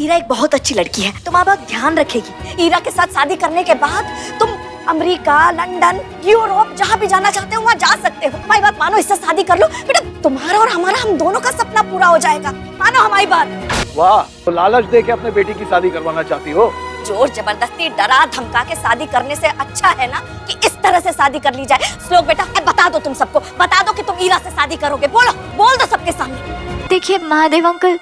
ईरा एक बहुत अच्छी लड़की है, तुम अब ध्यान रखेगी। ईरा के साथ शादी करने के बाद तुम अमेरिका, लंदन, यूरोप जहाँ भी जाना चाहते हो वहाँ जा सकते हो। हमारी बात मानो, इससे शादी कर लो बेटा, तुम्हारा और हमारा, हम दोनों का सपना पूरा हो जाएगा। मानो हमारी बात। वाह, तो लालच दे के अपने बेटी की शादी करवाना चाहती हो? जोर जबरदस्ती डरा धमका के शादी करने से अच्छा है ना कि इस तरह से शादी कर ली जाए। श्लोक बेटा, बता दो, तुम सबको बता दो कि तुम ईरा से शादी करोगे। बोलो, बोल दो सबके सामने। देखिए महादेव अंकल,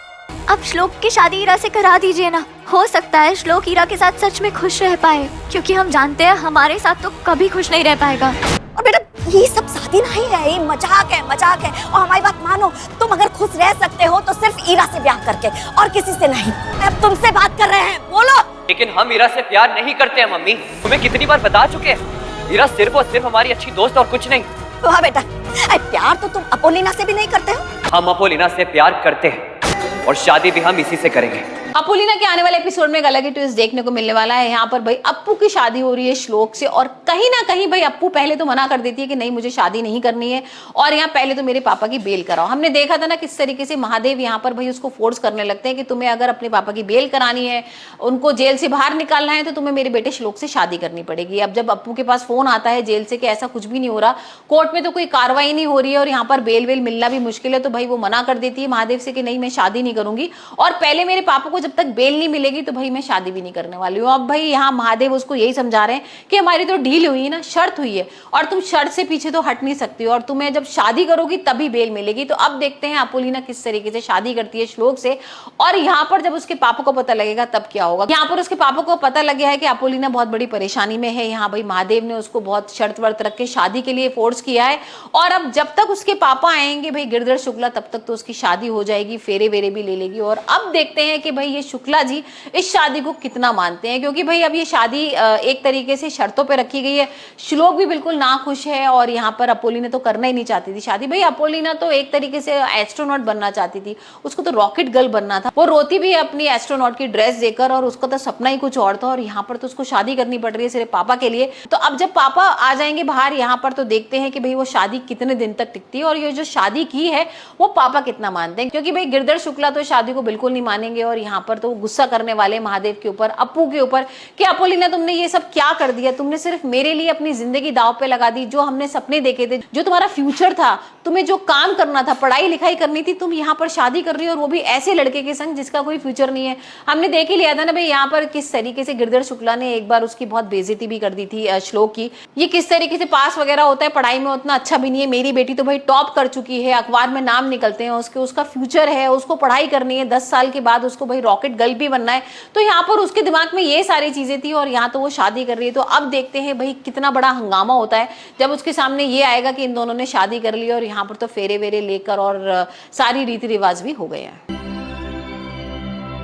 अब श्लोक की शादी ईरा से करा दीजिए ना। हो सकता है श्लोक ईरा के साथ सच में खुश रह पाए, क्योंकि हम जानते हैं हमारे साथ तो कभी खुश नहीं रह पाएगा। और बेटा, ये सब शादी नहीं है, ये मजाक है, मजाक है। और हमारी बात मानो, तुम अगर खुश रह सकते हो तो सिर्फ ईरा से ब्याह करके, और किसी से नहीं। अब तुमसे बात कर रहे हैं, बोलो। लेकिन हम ईरा से प्यार नहीं करते हैं मम्मी, तुम्हें कितनी बार बता चुके हैं। ईरा सिर्फ और सिर्फ हमारी अच्छी दोस्त और कुछ नहीं। वाह बेटा, प्यार तो तुम अपोलिना से भी नहीं करते हो। हम अपोलिना से प्यार करते हैं और शादी भी हम इसी से करेंगे। अपोलिना के आने वाले एपिसोड में एक अलग ही ट्विस्ट देखने को मिलने वाला है। यहाँ पर भाई अप्पू की शादी हो रही है श्लोक से, और कहीं ना कहीं भाई अप्पू पहले तो मना कर देती है कि नहीं मुझे शादी नहीं करनी है, और यहाँ पहले तो मेरे पापा की बेल कराओ। हमने देखा था ना किस तरीके से महादेव यहाँ पर भाई उसको फोर्स करने लगते हैं कि तुम्हें अगर अपने पापा की बेल करानी है, उनको जेल से बाहर निकालना है, तो तुम्हें मेरे बेटे श्लोक से शादी करनी पड़ेगी। अब जब अप्पू के पास फोन आता है जेल से कि ऐसा कुछ भी नहीं हो रहा, कोर्ट में तो कोई कार्रवाई नहीं हो रही है और यहाँ पर बेल वेल मिलना भी मुश्किल है, तो भाई वो मना कर देती है महादेव से कि नहीं मैं शादी नहीं करूंगी, और पहले मेरे पापा को जब तक बेल नहीं मिलेगी तो भाई मैं शादी भी नहीं करने वाली हूँ। अब भाई यहाँ महादेव उसको यही समझा रहे हैं कि हमारी तो डील हुई है ना, शर्त हुई है, और तुम शर्त से पीछे तो हट नहीं सकती हो, और तुम्हें जब शादी करोगी तभी बेल मिलेगी। तो अब देखते हैं अपोलिना किस तरीके से शादी करती है श्लोक से, और यहाँ पर जब उसके पापा को पता लगेगा तब क्या होगा। यहाँ पर उसके पापा को पता लग गया है कि अपोलिना बहुत बड़ी परेशानी में है। यहाँ भाई महादेव ने उसको बहुत शर्त वर्त रख के शादी के लिए फोर्स किया है, और अब जब तक उसके पापा आएंगे भाई गिरधर शुक्ला, तब तक तो उसकी शादी हो जाएगी, फेरे वेरे भी ले लेगी। और अब देखते हैं कि भाई ये शुक्ला जी इस शादी को कितना मानते हैं, क्योंकि भाई अब ये शादी एक तरीके से शर्तों पे रखी गई है। श्लोक भी बिल्कुल नाखुश है, और यहाँ पर अपोलिना तो करना ही नहीं चाहती थी शादी। भाई अपोलिना तो एक तरीके से एस्ट्रोनॉट बनना चाहती थी, उसको तो रॉकेट गर्ल बनना था। वो रोती भी है अपनी एस्ट्रोनॉट की ड्रेस देकर, और उसका तो सपना ही कुछ और था, और यहाँ पर तो उसको शादी करनी पड़ रही है सिर्फ पापा के लिए। तो अब जब पापा आ जाएंगे बाहर यहाँ पर, तो देखते हैं कि भाई वो शादी कितने दिन तक टिकती है, और ये जो शादी की है वो पापा कितना मानते हैं, क्योंकि भाई गिरधर शुक्ला तो शादी को बिल्कुल नहीं मानेंगे, और यहाँ पर तो गुस्सा करने वाले महादेव के ऊपर, अप्पू के ऊपर, कि अपोलिना तुमने ये सब क्या कर दिया, तुमने सिर्फ मेरे लिए अपनी जिंदगी दांव पे लगा दी। जो हमने सपने देखे थे, जो तुम्हारा फ्यूचर था, तुम्हें जो काम करना था, पढ़ाई लिखाई करनी थी, तुम यहाँ पर शादी कर रही हो, और वो भी ऐसे लड़के के संग जिसका कोई फ्यूचर नहीं है। हमने देख ही लिया था ना भाई यहाँ पर किस तरीके से गिरधर शुक्ला ने एक बार उसकी बहुत बेइज्जती भी कर दी थी श्लोक की। ये किस तरीके से पास वगैरह होता है, पढ़ाई में उतना अच्छा भी नहीं है। मेरी बेटी तो भाई टॉप कर चुकी है, अखबार में नाम निकलते हैं उसके, उसका फ्यूचर है, उसको पढ़ाई करनी है, 10 साल के बाद उसको भाई रॉकेट गर्ल भी बनना है। तो यहाँ पर उसके दिमाग में ये सारी चीजें थी, और यहाँ तो वो शादी कर रही है। तो अब देखते हैं भाई कितना बड़ा हंगामा होता है जब उसके सामने ये आएगा कि इन दोनों ने शादी कर ली, और यहाँ पर तो फेरे वेरे लेकर और सारी रीति रिवाज भी हो गए हैं।